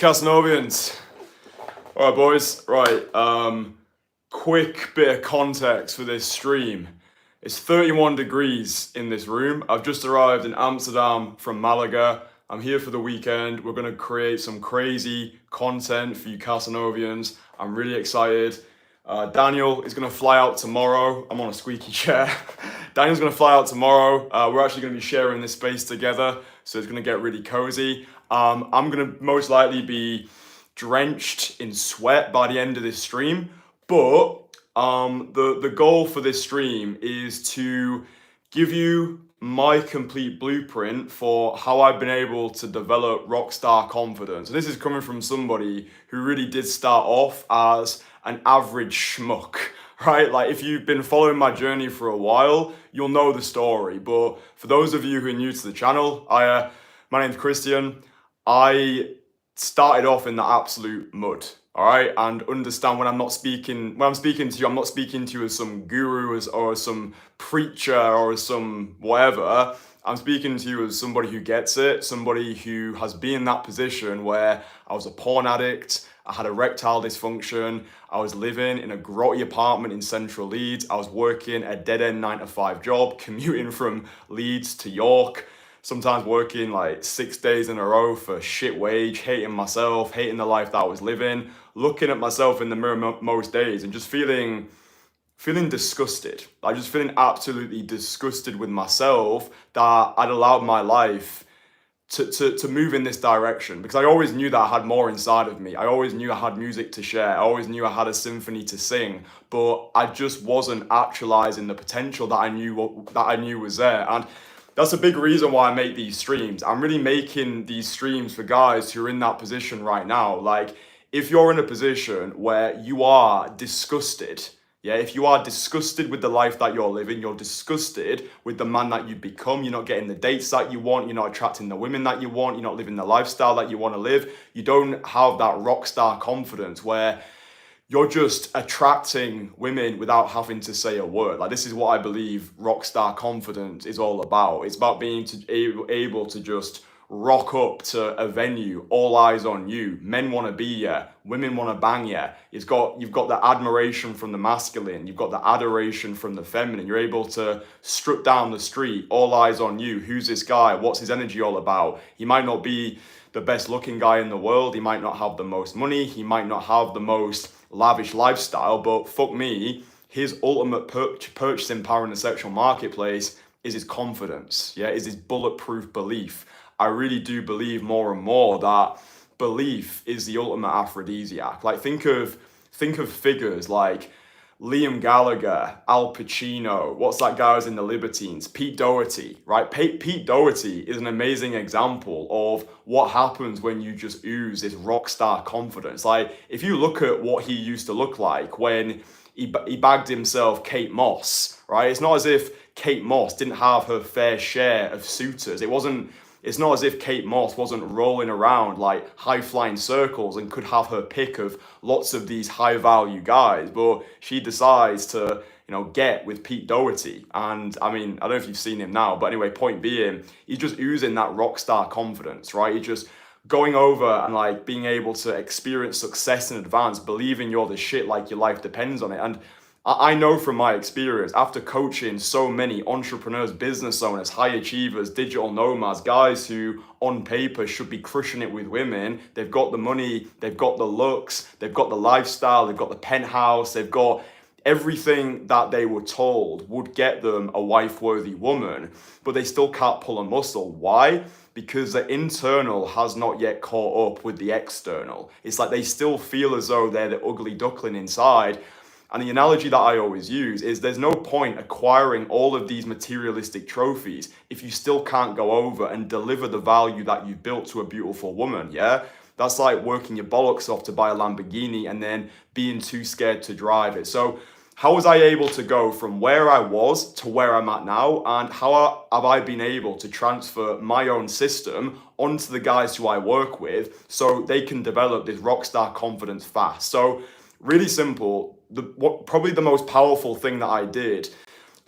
Casanovians. Alright boys, quick bit of context for this stream. It's 31 degrees in this room. I've just arrived in Amsterdam from Malaga. I'm here for the weekend. We're gonna create some crazy content for you Casanovians. I'm really excited. Daniel is gonna fly out tomorrow. I'm on a squeaky chair. Daniel's gonna fly out tomorrow. We're actually gonna be sharing this space together, so it's gonna get really cozy. I'm gonna most likely be drenched in sweat by the end of this stream, but the goal for this stream is to give you my complete blueprint for how I've been able to develop rockstar confidence. And this is coming from somebody who really did start off as an average schmuck, right? Like if you've been following my journey for a while, you'll know the story. But for those of you who are new to the channel, my name's Kristian. I started off in the absolute mud, all right? And understand when I'm speaking to you, I'm not speaking to you as some guru or as some preacher or as some whatever. I'm speaking to you as somebody who gets it, somebody who has been in that position where I was a porn addict, I had erectile dysfunction, I was living in a grotty apartment in central Leeds, I was working a dead-end 9-to-5 job, commuting from Leeds to York, sometimes working like 6 days in a row for shit wage, hating myself, hating the life that I was living, looking at myself in the mirror most days and just feeling disgusted. Like just feeling absolutely disgusted with myself that I'd allowed my life to move in this direction, because I always knew that I had more inside of me. I always knew I had music to share. I always knew I had a symphony to sing, but I just wasn't actualizing the potential that I knew was there. And that's a big reason why I make these streams. I'm really making these streams for guys who are in that position right now. Like, if you're in a position where you are disgusted, if you are disgusted with the life that you're living, you're disgusted with the man that you've become, you're not getting the dates that you want, you're not attracting the women that you want, you're not living the lifestyle that you want to live, you don't have that rock star confidence where you're just attracting women without having to say a word. Like, this is what I believe rockstar confidence is all about. It's about being able to just rock up to a venue, all eyes on you. Men want to be you, women want to bang you. You've got the admiration from the masculine, you've got the adoration from the feminine. You're able to strut down the street, all eyes on you. Who's this guy? What's his energy all about? He might not be the best looking guy in the world, he might not have the most money, he might not have the most lavish lifestyle, but fuck me, his ultimate purchasing power in the sexual marketplace is his confidence, is his bulletproof belief. I really do believe more and more that belief is the ultimate aphrodisiac. Like, think of figures like Liam Gallagher, Al Pacino, what's that guy who's in the Libertines? Pete Doherty, right? Pete Doherty is an amazing example of what happens when you just ooze this rock star confidence. Like, if you look at what he used to look like when he bagged himself Kate Moss, right? It's not as if Kate Moss didn't have her fair share of suitors. It's not as if Kate Moss wasn't rolling around like high-flying circles and could have her pick of lots of these high-value guys, but she decides to, get with Pete Doherty. And I mean, I don't know if you've seen him now, but anyway, point being, he's just oozing that rock star confidence, right? He's just going over and like being able to experience success in advance, believing you're the shit, like your life depends on it. And I know from my experience, after coaching so many entrepreneurs, business owners, high achievers, digital nomads, guys who on paper should be crushing it with women, they've got the money, they've got the looks, they've got the lifestyle, they've got the penthouse, they've got everything that they were told would get them a wife-worthy woman, but they still can't pull a muscle. Why? Because the internal has not yet caught up with the external. It's like they still feel as though they're the ugly duckling inside. And the analogy that I always use is there's no point acquiring all of these materialistic trophies if you still can't go over and deliver the value that you've built to a beautiful woman, That's like working your bollocks off to buy a Lamborghini and then being too scared to drive it. So how was I able to go from where I was to where I'm at now? And how have I been able to transfer my own system onto the guys who I work with so they can develop this rockstar confidence fast? So really simple. Probably the most powerful thing that I did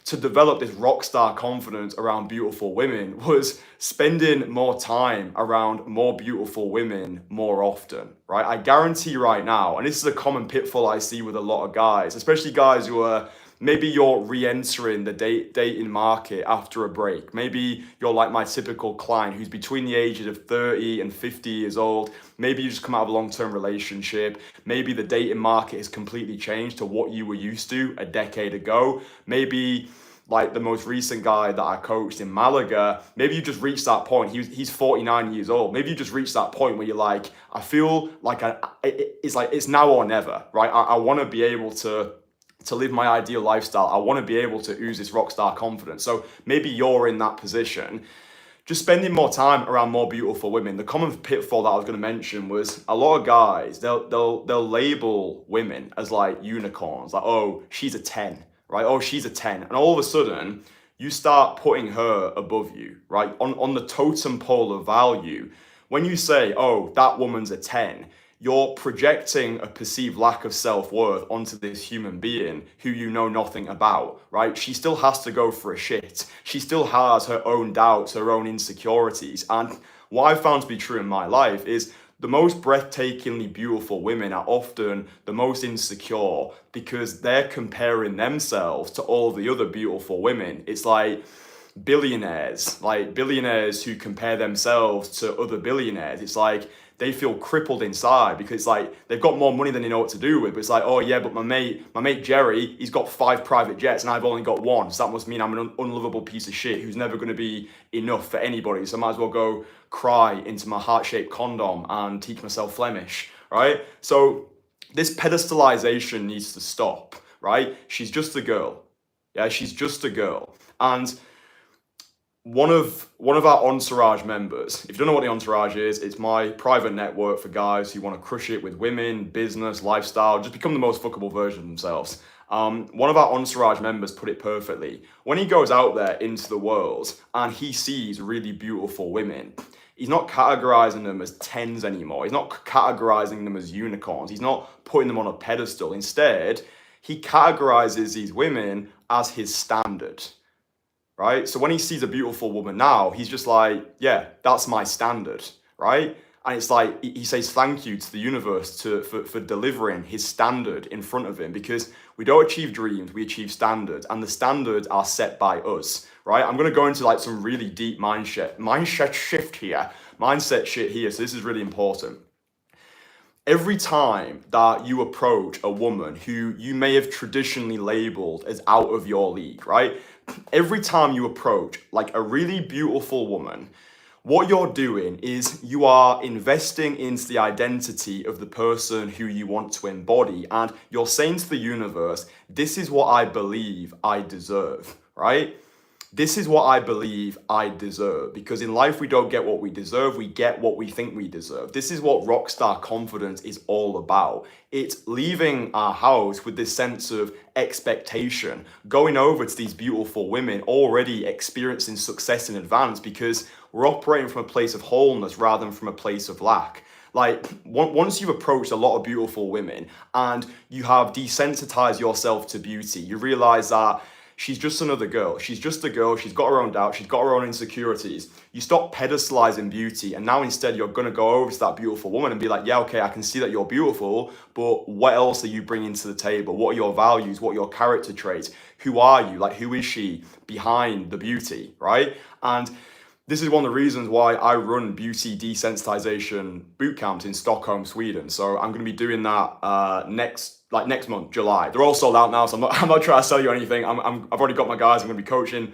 to develop this rock star confidence around beautiful women was spending more time around more beautiful women more often, right? I guarantee right now, and this is a common pitfall I see with a lot of guys, especially guys who are maybe you're re-entering the dating market after a break. Maybe you're like my typical client who's between the ages of 30 and 50 years old. Maybe you just come out of a long-term relationship. Maybe the dating market has completely changed to what you were used to a decade ago. Maybe like the most recent guy that I coached in Malaga, maybe you just reached that point. He's 49 years old. Maybe you just reached that point where you're like, I feel like it's now or never, right? I want to be able to live my ideal lifestyle. I want to be able to ooze this rockstar confidence. So maybe you're in that position. Just spending more time around more beautiful women. The common pitfall that I was going to mention was a lot of guys, they'll label women as like unicorns, like, oh, she's a 10, right? Oh, she's a 10. And all of a sudden, you start putting her above you, right? On the totem pole of value. When you say, oh, that woman's a 10, you're projecting a perceived lack of self-worth onto this human being who you know nothing about, right? She still has to go for a shit. She still has her own doubts, her own insecurities. And what I've found to be true in my life is the most breathtakingly beautiful women are often the most insecure because they're comparing themselves to all the other beautiful women. It's like billionaires who compare themselves to other billionaires. It's like they feel crippled inside because it's like they've got more money than they know what to do with. But it's like, oh yeah, but my mate Jerry, he's got 5 private jets and I've only got 1. So that must mean I'm an unlovable piece of shit who's never going to be enough for anybody. So I might as well go cry into my heart-shaped condom and teach myself Flemish, right? So this pedestalization needs to stop, right? She's just a girl. Yeah, she's just a girl. And one of our Entourage members, if you don't know what the Entourage is, it's my private network for guys who want to crush it with women, business, lifestyle, just become the most fuckable version of themselves. One of our Entourage members put it perfectly. When he goes out there into the world and he sees really beautiful women, he's not categorizing them as 10s anymore. He's not categorizing them as unicorns. He's not putting them on a pedestal. Instead, he categorizes these women as his standard. Right? So when he sees a beautiful woman now, he's just like, yeah, that's my standard, right? And it's like, he says thank you to the universe for delivering his standard in front of him, because we don't achieve dreams, we achieve standards, and the standards are set by us, right? I'm going to go into like some really deep mindset shit here. So this is really important. Every time that you approach a woman who you may have traditionally labeled as out of your league, right? Every time you approach like a really beautiful woman, what you're doing is you are investing into the identity of the person who you want to embody. And you're saying to the universe, this is what I believe I deserve, right? This is what I believe I deserve, because in life we don't get what we deserve, we get what we think we deserve. This is what rockstar confidence is all about. It's leaving our house with this sense of expectation, going over to these beautiful women already experiencing success in advance, because we're operating from a place of wholeness rather than from a place of lack. Like once you've approached a lot of beautiful women and you have desensitized yourself to beauty, you realize that she's just another girl. She's just a girl. She's got her own doubts. She's got her own insecurities. You stop pedestalizing beauty, and now instead you're going to go over to that beautiful woman and be like, yeah, okay, I can see that you're beautiful, but what else are you bringing to the table? What are your values? What are your character traits? Who are you? Like, who is she behind the beauty, right? And this is one of the reasons why I run beauty desensitization boot camps in Stockholm, Sweden. So I'm going to be doing that next month, July. They're all sold out now, so I'm not trying to sell you anything. I've already got my guys. I'm going to be coaching,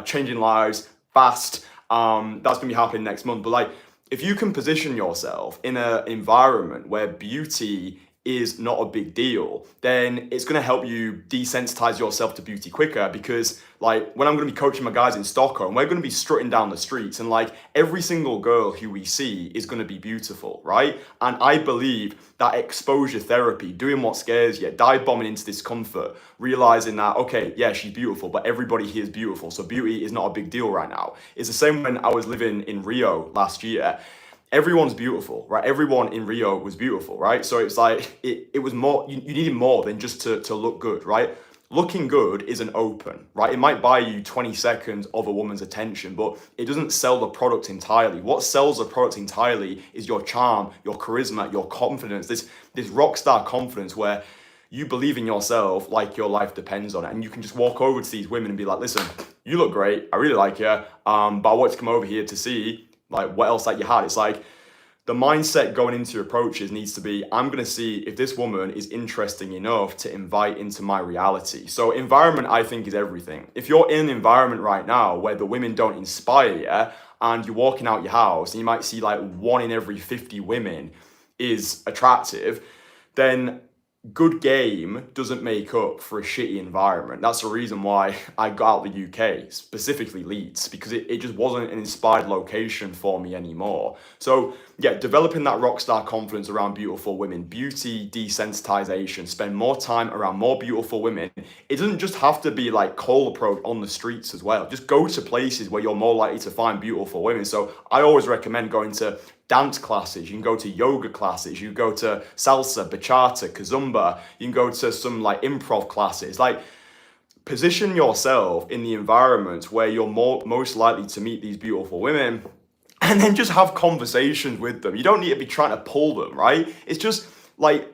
changing lives fast. That's going to be happening next month. But like, if you can position yourself in an environment where beauty is not a big deal, then it's going to help you desensitize yourself to beauty quicker. Because like when I'm going to be coaching my guys in Stockholm, we're going to be strutting down the streets, and like every single girl who we see is going to be beautiful, right? And I believe that exposure therapy, doing what scares you, dive bombing into discomfort, realizing that, okay, yeah, she's beautiful, but everybody here is beautiful, so beauty is not a big deal right now. It's the same when I was living in Rio last year. Everyone's beautiful, right? Everyone in Rio was beautiful, right? So it's like, it was more, you needed more than just to look good, right? looking good isn't open, right? It might buy you 20 seconds of a woman's attention, but it doesn't sell the product entirely. What sells the product entirely is your charm, your charisma, your confidence, this rock star confidence where you believe in yourself like your life depends on it. And you can just walk over to these women and be like, listen, you look great. I really like you. But I want to come over here to see like what else that you had. It's like, the mindset going into your approaches needs to be, I'm going to see if this woman is interesting enough to invite into my reality. So environment, I think, is everything. If you're in an environment right now where the women don't inspire you and you're walking out your house and you might see like 1 in every 50 women is attractive, then good game doesn't make up for a shitty environment. That's the reason why I got out the UK, specifically Leeds, because it just wasn't an inspired location for me anymore. So yeah, developing that rock star confidence around beautiful women, beauty desensitization, spend more time around more beautiful women. It doesn't just have to be like cold approach on the streets as well. Just go to places where you're more likely to find beautiful women. So I always recommend going to dance classes, you can go to yoga classes, you can go to salsa, bachata, kazumba, you can go to some like improv classes. Like, position yourself in the environment where you're most likely to meet these beautiful women, and then just have conversations with them. You don't need to be trying to pull them, right? It's just like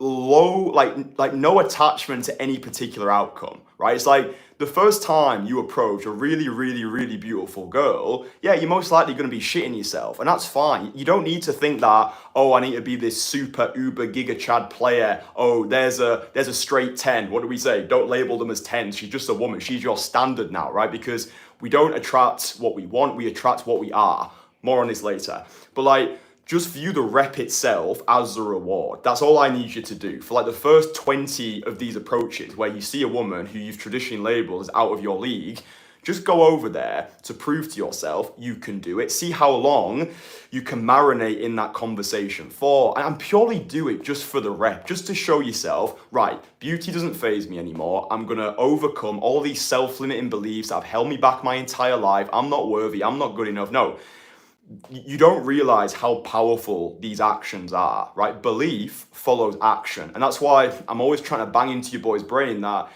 like no attachment to any particular outcome, right? It's like the first time you approach a really, really, really beautiful girl, yeah, you're most likely going to be shitting yourself, and that's fine. You don't need to think that, oh, I need to be this super uber giga chad player. Oh, there's a straight 10. What do we say? Don't label them as 10. She's just a woman. She's your standard now, right? Because we don't attract what we want. We attract what we are. More on this later. But like, just view the rep itself as a reward. That's all I need you to do. For like the first 20 of these approaches where you see a woman who you've traditionally labeled as out of your league, just go over there to prove to yourself you can do it. See how long you can marinate in that conversation for, and purely do it just for the rep, just to show yourself, right, beauty doesn't faze me anymore. I'm gonna overcome all these self-limiting beliefs that have held me back my entire life. I'm not worthy, I'm not good enough. No, you don't realize how powerful these actions are, right? Belief follows action. And that's why I'm always trying to bang into your boy's brain that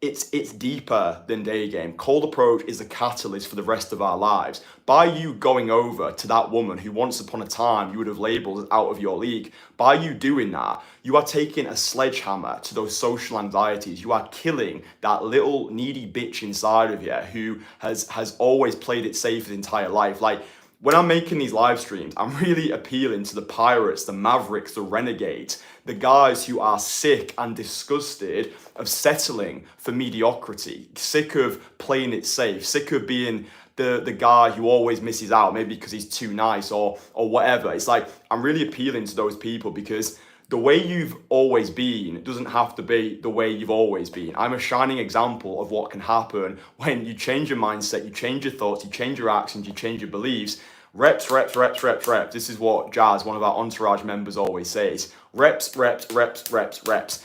it's deeper than day game. Cold approach is the catalyst for the rest of our lives. By you going over to that woman who once upon a time you would have labeled as out of your league, by you doing that, you are taking a sledgehammer to those social anxieties. You are killing that little needy bitch inside of you who has always played it safe his entire life. Like, when I'm making these live streams, I'm really appealing to the pirates, the mavericks, the renegades, the guys who are sick and disgusted of settling for mediocrity, sick of playing it safe, sick of being the guy who always misses out, maybe because he's too nice or whatever. It's like, I'm really appealing to those people because the way you've always been doesn't have to be the way you've always been. I'm a shining example of what can happen when you change your mindset, you change your thoughts, you change your actions, you change your beliefs. Reps, reps, reps, reps, reps. This is what Jazz, one of our Entourage members, always says. Reps, reps, reps, reps, reps.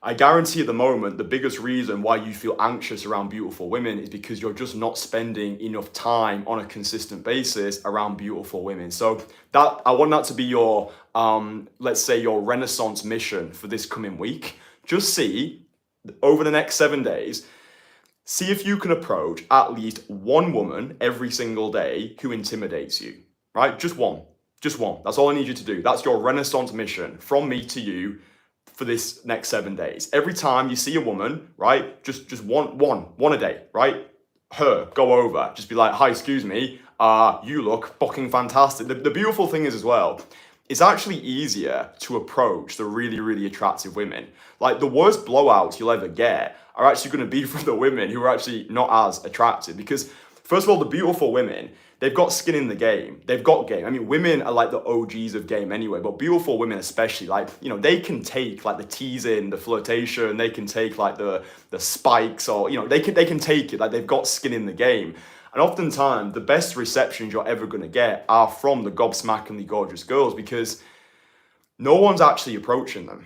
I guarantee at the moment, the biggest reason why you feel anxious around beautiful women is because you're just not spending enough time on a consistent basis around beautiful women. So that I want that to be your, let's say, your Renaissance mission for this coming week. Just see, over the next 7 days, see if you can approach at least one woman every single day who intimidates you, right? Just one. Just one. That's all I need you to do. That's your Renaissance mission from me to you for this next 7 days. Every time you see a woman, right, just one a day, right? Her, go over, just be like, hi, excuse me, you look fucking fantastic. The beautiful thing is as well, it's actually easier to approach the really, really attractive women. Like, the worst blowouts you'll ever get are actually going to be from the women who are actually not as attractive. Because first of all, the beautiful women, they've got skin in the game. They've got game. I mean, women are like the OGs of game anyway, but beautiful women especially, like, you know, they can take like the teasing, the flirtation, they can take like the spikes, or, you know, they can take it. Like, they've got skin in the game. And oftentimes, the best receptions you're ever going to get are from the gob-smackingly gorgeous girls, because no one's actually approaching them,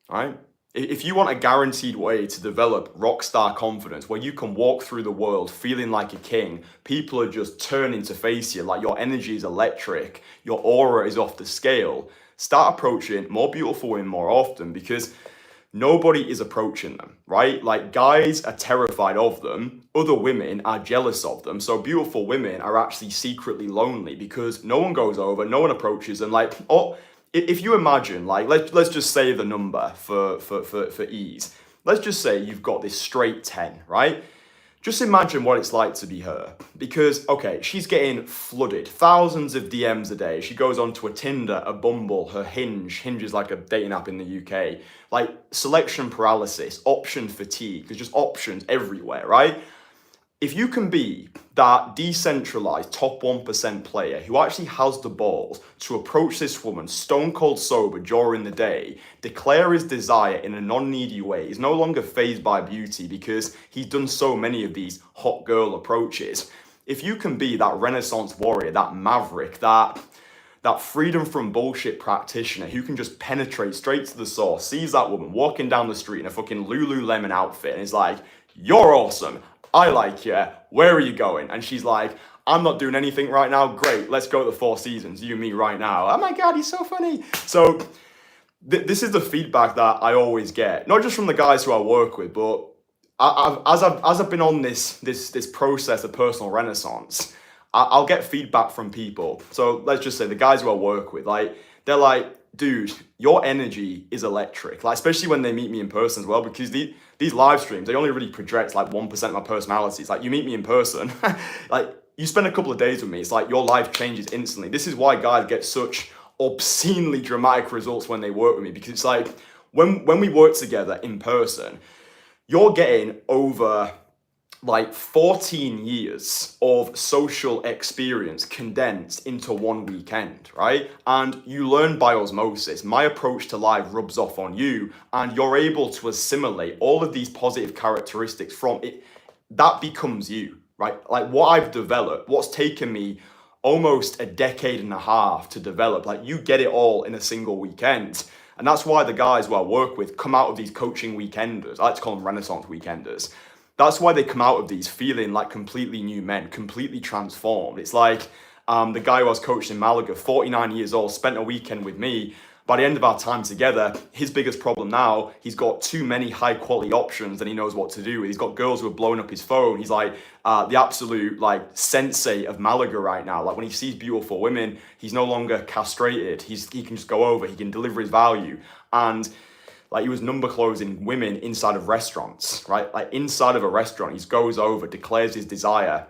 right? If you want a guaranteed way to develop rockstar confidence where you can walk through the world feeling like a king, people are just turning to face you, like your energy is electric, your aura is off the scale, start approaching more beautiful women more often, because nobody is approaching them, right? Like guys are terrified of them. Other women are jealous of them. So beautiful women are actually secretly lonely because no one goes over, no one approaches them. Like, oh, if you imagine, like, let's just say the number for ease. Let's just say you've got this straight 10, right? Just imagine what it's like to be her. Because, okay, she's getting flooded, thousands of DMs a day. She goes on to a Tinder, a Bumble, her Hinge. Hinge is like a dating app in the UK. Like, selection paralysis, option fatigue. There's just options everywhere, right? If you can be that decentralized top 1% player who actually has the balls to approach this woman stone cold sober during the day, declare his desire in a non-needy way, he's no longer fazed by beauty because he's done so many of these hot girl approaches. If you can be that Renaissance warrior, that maverick, that freedom from bullshit practitioner who can just penetrate straight to the source, sees that woman walking down the street in a fucking Lululemon outfit and is like, "You're awesome. I like you. Where are you going?" And she's like, "I'm not doing anything right now. Great. Let's go to the Four Seasons. You and me right now." Oh my God, he's so funny. So this is the feedback that I always get, not just from the guys who I work with, but as I've been on this process of personal renaissance, I'll get feedback from people. So let's just say the guys who I work with, like, they're like, "Dude, your energy is electric." Like, especially when they meet me in person as well, because these live streams, they only really project like 1% of my personality. It's like, you meet me in person, like you spend a couple of days with me, it's like your life changes instantly. This is why guys get such obscenely dramatic results when they work with me, because it's like when we work together in person, you're getting over like 14 years of social experience condensed into one weekend, right? And you learn by osmosis. My approach to life rubs off on you, and you're able to assimilate all of these positive characteristics from it. That becomes you, right? Like what I've developed, what's taken me almost a decade and a half to develop, like you get it all in a single weekend. And that's why the guys who I work with come out of these coaching weekenders. I like to call them Renaissance weekenders. That's why they come out of these feeling like completely new men, completely transformed. It's like the guy who I was coaching in Malaga, 49 years old, spent a weekend with me. By the end of our time together, his biggest problem now, he's got too many high quality options and he knows what to do with. He's got girls who are blowing up his phone. He's like the absolute like sensei of Malaga right now. Like when he sees beautiful women, he's no longer castrated. He can just go over, he can deliver his value. And like he was number closing women inside of restaurants, right? Like inside of a restaurant, he goes over, declares his desire,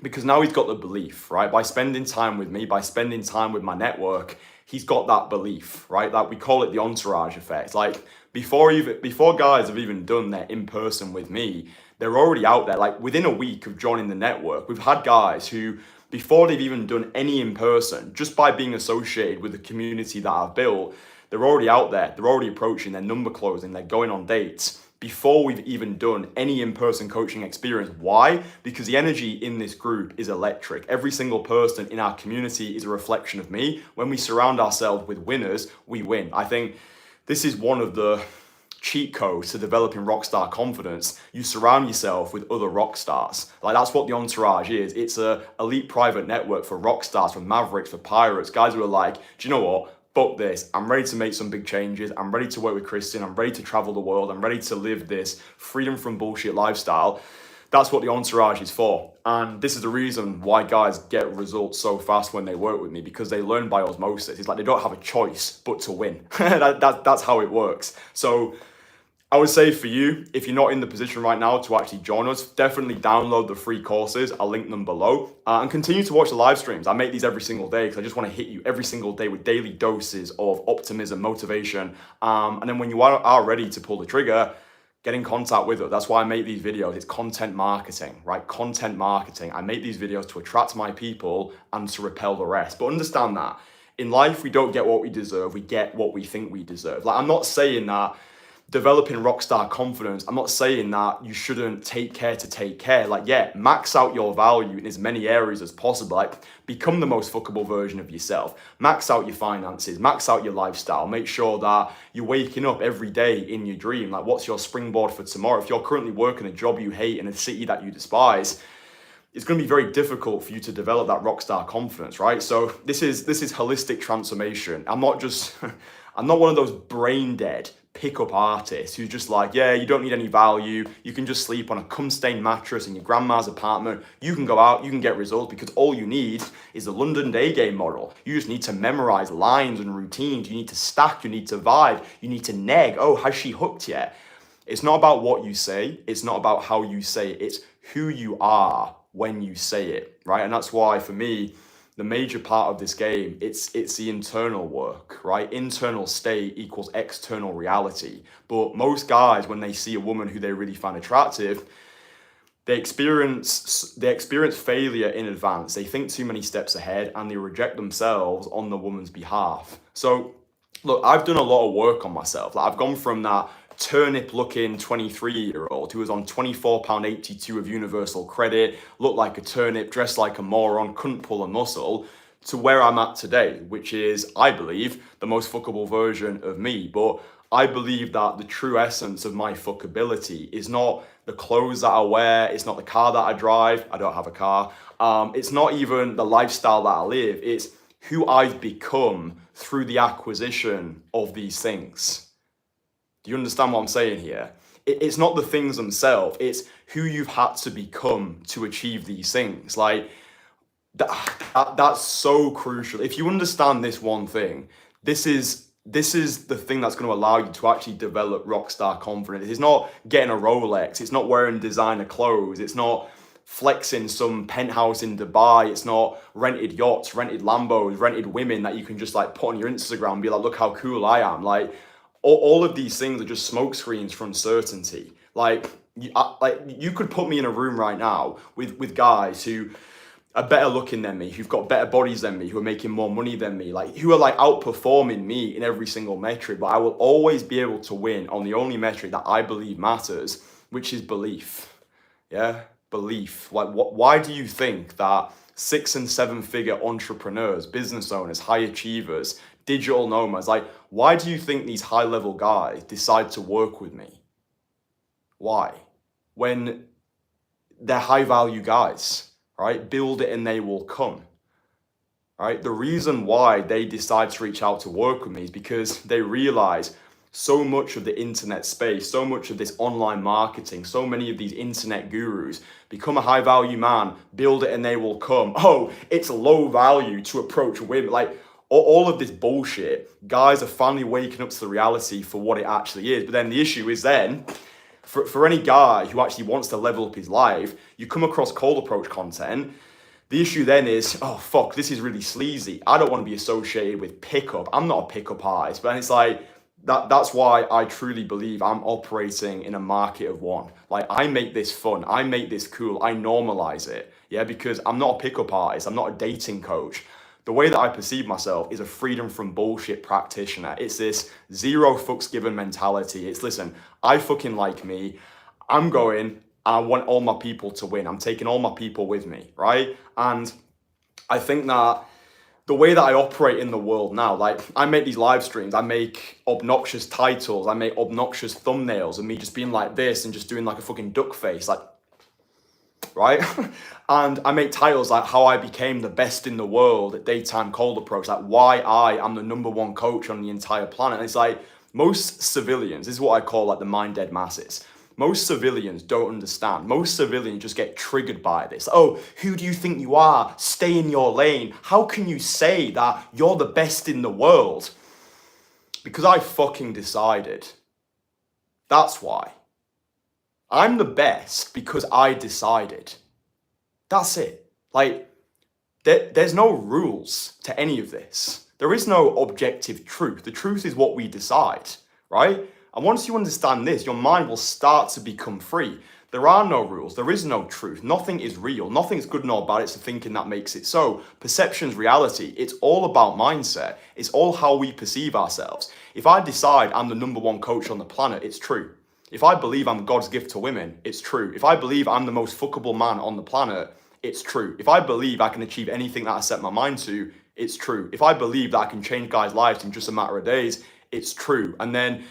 because now he's got the belief, right? By spending time with me, by spending time with my network, he's got that belief, right? That we call it the entourage effect. Like before guys have even done their in-person with me, they're already out there. Like within a week of joining the network, we've had guys who, before they've even done any in-person, just by being associated with the community that I've built, they're already out there, they're already approaching, they're number closing, they're going on dates before we've even done any in-person coaching experience. Why? Because the energy in this group is electric. Every single person in our community is a reflection of me. When we surround ourselves with winners, we win. I think this is one of the cheat codes to developing rockstar confidence. You surround yourself with other rock stars. Like that's what the entourage is. It's a elite private network for rock stars, for mavericks, for pirates, guys who are like, do you know what? Fuck this. I'm ready to make some big changes. I'm ready to work with Kristian. I'm ready to travel the world. I'm ready to live this freedom from bullshit lifestyle. That's what the entourage is for. And this is the reason why guys get results so fast when they work with me, because they learn by osmosis. It's like they don't have a choice but to win. That's how it works. So I would say for you, if you're not in the position right now to actually join us, definitely download the free courses. I'll link them below and continue to watch the live streams. I make these every single day because I just want to hit you every single day with daily doses of optimism, motivation. And then when you are ready to pull the trigger, get in contact with us. That's why I make these videos. It's content marketing, right? Content marketing. I make these videos to attract my people and to repel the rest. But understand that in life, we don't get what we deserve. We get what we think we deserve. Like I'm not saying that developing rockstar confidence, I'm not saying that you shouldn't take care to take care. Like, yeah, max out your value in as many areas as possible. Like, become the most fuckable version of yourself. Max out your finances, max out your lifestyle. Make sure that you're waking up every day in your dream. Like, what's your springboard for tomorrow? If you're currently working a job you hate in a city that you despise, it's going to be very difficult for you to develop that rockstar confidence, right? So this is holistic transformation. I'm not one of those brain dead pickup artist who's just like, yeah, you don't need any value. You can just sleep on a cum-stained mattress in your grandma's apartment. You can go out, you can get results because all you need is the London day game model. You just need to memorize lines and routines. You need to stack, you need to vibe, you need to neg. Oh, has she hooked yet? It's not about what you say. It's not about how you say it. It's who you are when you say it, right? And that's why for me, the major part of this game, it's the internal work, right? Internal state equals external reality. But most guys, when they see a woman who they really find attractive, they experience failure in advance. They think too many steps ahead and they reject themselves on the woman's behalf. So look, I've done a lot of work on myself. Like, I've gone from that turnip looking 23-year-old who was on £24.82 of universal credit, looked like a turnip, dressed like a moron, couldn't pull a muscle, to where I'm at today, which is, I believe, the most fuckable version of me. But I believe that the true essence of my fuckability is not the clothes that I wear, it's not the car that I drive, I don't have a car, it's not even the lifestyle that I live, it's who I've become through the acquisition of these things. Do you understand what I'm saying here? It's not the things themselves, it's who you've had to become to achieve these things. Like, that's so crucial. If you understand this one thing, this is the thing that's going to allow you to actually develop rockstar confidence. It's not getting a Rolex, it's not wearing designer clothes, it's not flexing some penthouse in Dubai, it's not rented yachts, rented Lambos, rented women that you can just like put on your Instagram and be like, look how cool I am. Like, all of these things are just smoke screens for uncertainty. Like you could put me in a room right now with guys who are better looking than me, who've got better bodies than me, who are making more money than me, like who are like outperforming me in every single metric, but I will always be able to win on the only metric that I believe matters, which is belief. Yeah, belief. Like, why do you think that 6 and 7 figure entrepreneurs, business owners, high achievers, digital nomads, like, why do you think these high level guys decide to work with me? Why? When they're high value guys, right? Build it and they will come, right? The reason why they decide to reach out to work with me is because they realize so much of the internet space, so much of this online marketing, so many of these internet gurus, become a high value man, build it and they will come. Oh, it's low value to approach women. Like, all of this bullshit, guys are finally waking up to the reality for what it actually is. But then the issue is then, for any guy who actually wants to level up his life, you come across cold approach content. The issue then is, oh fuck, this is really sleazy. I don't want to be associated with pickup. I'm not a pickup artist. But it's like, that's why I truly believe I'm operating in a market of one. Like, I make this fun, I make this cool, I normalize it. Yeah, because I'm not a pickup artist, I'm not a dating coach. The way that I perceive myself is a freedom from bullshit practitioner. It's this zero fucks given mentality. It's, listen, I fucking like me. I'm going and I want all my people to win. I'm taking all my people with me, right? And I think that the way that I operate in the world now, like, I make these live streams, I make obnoxious titles, I make obnoxious thumbnails of me just being like this and just doing like a fucking duck face, like, right? And I make titles like how I became the best in the world at daytime cold approach, like why I am the #1 coach on the entire planet. And it's like, most civilians, this is what I call like the mind dead masses. Most civilians don't understand. Most civilians just get triggered by this. Oh, who do you think you are? Stay in your lane. How can you say that you're the best in the world? Because I fucking decided. That's why. I'm the best because I decided. That's it. Like, there's no rules to any of this. There is no objective truth. The truth is what we decide, right? And once you understand this, your mind will start to become free. There are no rules. There is no truth. Nothing is real. Nothing's good nor bad. It's the thinking that makes it so. Perception's reality. It's all about mindset. It's all how we perceive ourselves. If I decide I'm the #1 coach on the planet, it's true. If I believe I'm God's gift to women, it's true. If I believe I'm the most fuckable man on the planet, it's true. If I believe I can achieve anything that I set my mind to, it's true. If I believe that I can change guys' lives in just a matter of days, it's true. And then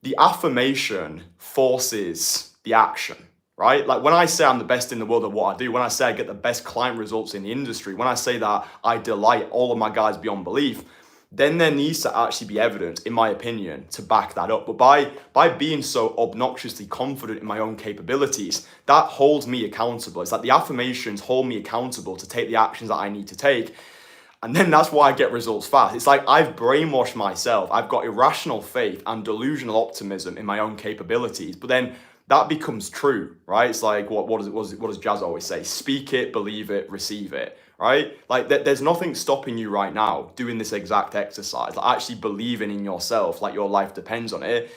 the affirmation forces the action, right? Like, when I say I'm the best in the world at what I do, when I say I get the best client results in the industry, when I say that I delight all of my guys beyond belief, then there needs to actually be evidence, in my opinion, to back that up. But by being so obnoxiously confident in my own capabilities, that holds me accountable. It's like the affirmations hold me accountable to take the actions that I need to take. And then that's why I get results fast. It's like I've brainwashed myself. I've got irrational faith and delusional optimism in my own capabilities. But then that becomes true, right? It's like, what does Jazz always say? Speak it, believe it, receive it, right? Like there's nothing stopping you right now doing this exact exercise, like actually believing in yourself, like your life depends on it.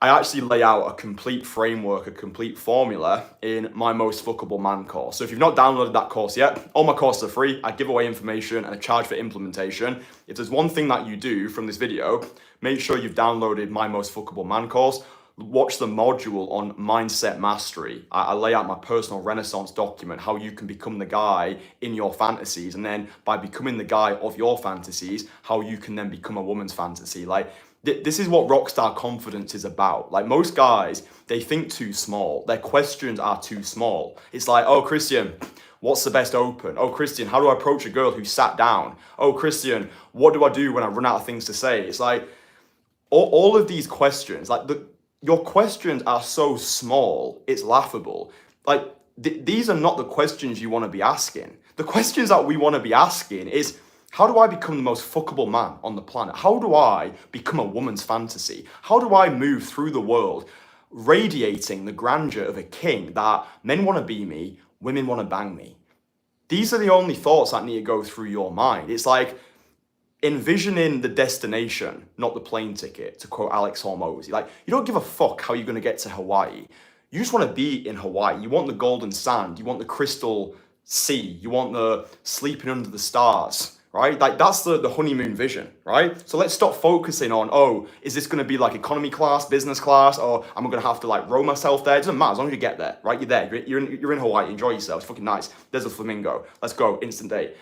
I actually lay out a complete framework, a complete formula in my Most Fuckable Man course. So if you've not downloaded that course yet, all my courses are free. I give away information and I charge for implementation. If there's one thing that you do from this video, make sure you've downloaded my Most Fuckable Man course. Watch the module on mindset mastery. I lay out my personal renaissance document, how you can become the guy in your fantasies. And then by becoming the guy of your fantasies, how you can then become a woman's fantasy. Like, this is what Rockstar confidence is about. Like most guys, they think too small. Their questions are too small. It's like, oh, Kristian, what's the best open? Oh, Kristian, how do I approach a girl who sat down? Oh, Kristian, what do I do when I run out of things to say? It's like all of these questions, like your questions are so small, it's laughable. Like these are not the questions you want to be asking. The questions that we want to be asking is, how do I become the most fuckable man on the planet? How do I become a woman's fantasy? How do I move through the world radiating the grandeur of a king that men want to be me, women want to bang me? These are the only thoughts that need to go through your mind. It's like envisioning the destination, not the plane ticket, to quote Alex Hormozy. Like, you don't give a fuck how you're going to get to Hawaii. You just want to be in Hawaii. You want the golden sand. You want the crystal sea. You want the sleeping under the stars. Right? Like that's the honeymoon vision, right? So let's stop focusing on, oh, is this going to be like economy class, business class, or am I going to have to like row myself there? It doesn't matter as long as you get there, right? You're there, you're in Hawaii, enjoy yourself, it's fucking nice. There's a flamingo, let's go, instant date.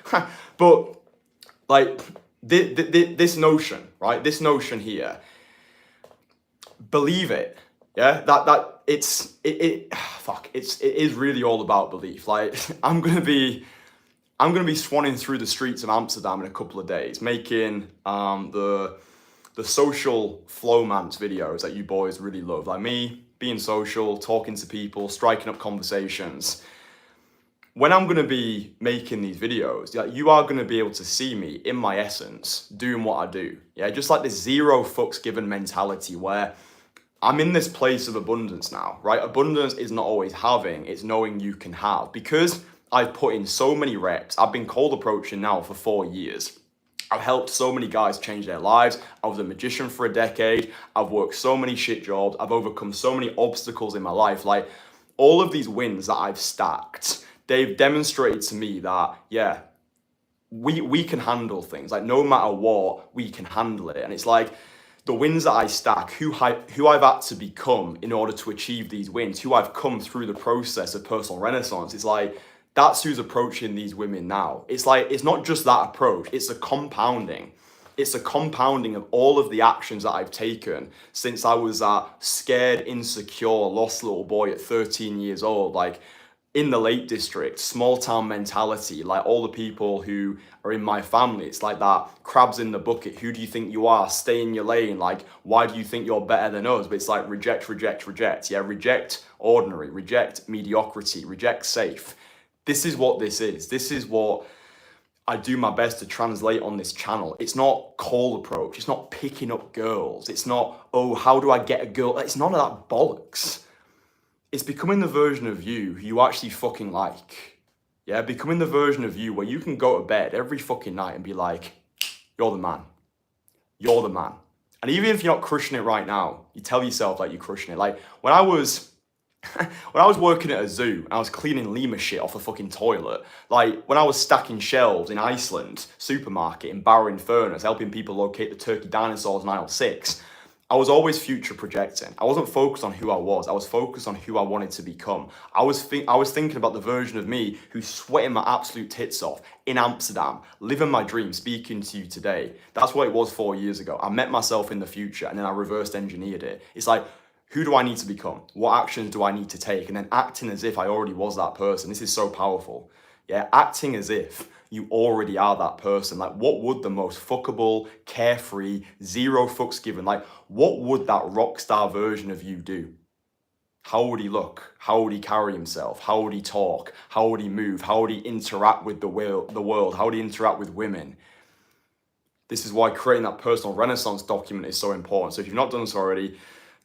But like this notion, right? This notion here, believe it, yeah? That it is really all about belief. Like I'm gonna be swanning through the streets of Amsterdam in a couple of days, making the social flowmance videos that you boys really love. Like me being social, talking to people, striking up conversations. When I'm gonna be making these videos, like, you are gonna be able to see me in my essence, doing what I do. Yeah, just like this zero fucks given mentality where I'm in this place of abundance now, right? Abundance is not always having, it's knowing you can have. Because I've put in so many reps. I've been cold approaching now for 4 years. I've helped so many guys change their lives. I was a magician for a decade. I've worked so many shit jobs. I've overcome so many obstacles in my life. Like all of these wins that I've stacked, they've demonstrated to me that, yeah, we can handle things. Like no matter what, we can handle it. And it's like the wins that I stack, who I've had to become in order to achieve these wins, who I've come through the process of personal renaissance. It's like, that's who's approaching these women now. It's like, it's not just that approach, it's a compounding. It's a compounding of all of the actions that I've taken since I was that scared, insecure, lost little boy at 13 years old, like in the Lake District, small town mentality, like all the people who are in my family. It's like that crabs in the bucket. Who do you think you are? Stay in your lane. Like, why do you think you're better than us? But it's like reject, reject, reject. Yeah, reject ordinary, reject mediocrity, reject safe. This is what this is. This is what I do my best to translate on this channel. It's not cold approach. It's not picking up girls. It's not, oh, how do I get a girl? It's none of that bollocks. It's becoming the version of you who you actually fucking like. Yeah, becoming the version of you where you can go to bed every fucking night and be like, you're the man. You're the man. And even if you're not crushing it right now, you tell yourself like you're crushing it. Like when I was working at a zoo and I was cleaning lemur shit off the fucking toilet, like when I was stacking shelves in Iceland supermarket in Barrow Furnace, helping people locate the turkey dinosaurs in aisle 6, I was always future projecting. I wasn't focused on who I was focused on who I wanted to become. I was thinking about the version of me who's sweating my absolute tits off in Amsterdam, living my dream, speaking to you today. That's what it was 4 years ago. I met myself in the future and then I reversed engineered it. It's like, who do I need to become? What actions do I need to take? And then acting as if I already was that person. This is so powerful. Yeah, acting as if you already are that person. Like, what would the most fuckable, carefree, zero fucks given, like, what would that rock star version of you do? How would he look? How would he carry himself? How would he talk? How would he move? How would he interact with the world? How would he interact with women? This is why creating that personal renaissance document is so important. So if you've not done this already,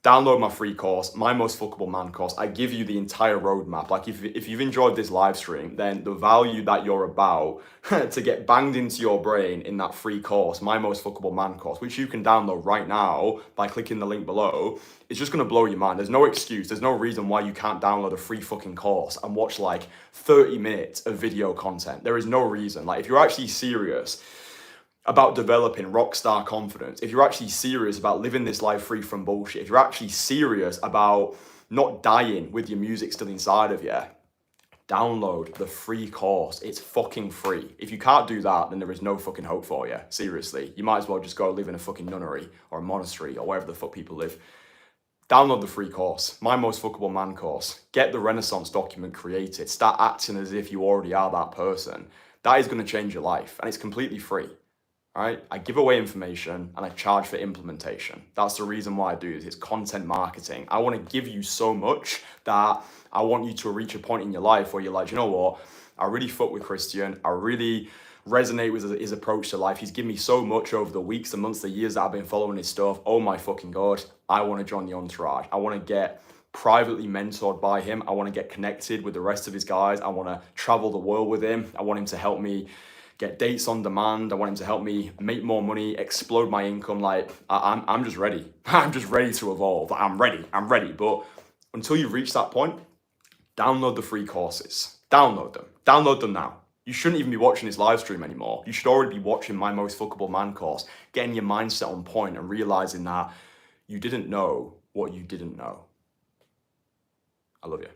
download my free course, My Most Fuckable Man course. I give you the entire roadmap. Like if you've enjoyed this live stream, then the value that you're about to get banged into your brain in that free course, My Most Fuckable Man course, which you can download right now by clicking the link below, it's just gonna blow your mind. There's no excuse, there's no reason why you can't download a free fucking course and watch like 30 minutes of video content. There is no reason. Like if you're actually serious about developing rockstar confidence, if you're actually serious about living this life free from bullshit, if you're actually serious about not dying with your music still inside of you, download the free course. It's fucking free. If you can't do that, then there is no fucking hope for you. Seriously, you might as well just go live in a fucking nunnery or a monastery or wherever the fuck people live. Download the free course, My Most Fuckable Man course. Get the Renaissance document created. Start acting as if you already are that person. That is going to change your life, and it's completely free. All right, I give away information and I charge for implementation. That's the reason why I do this. It's content marketing. I want to give you so much that I want you to reach a point in your life where you're like, you know what? I really fuck with Kristian. I really resonate with his approach to life. He's given me so much over the weeks, the months, the years that I've been following his stuff. Oh my fucking God. I want to join the Entourage. I want to get privately mentored by him. I want to get connected with the rest of his guys. I want to travel the world with him. I want him to help me get dates on demand. I want him to help me make more money, explode my income. Like I'm just ready. I'm just ready to evolve. I'm ready. But until you reach that point, download the free courses. Download them. Download them now. You shouldn't even be watching this live stream anymore. You should already be watching My Most Fuckable Man course, getting your mindset on point and realizing that you didn't know what you didn't know. I love you.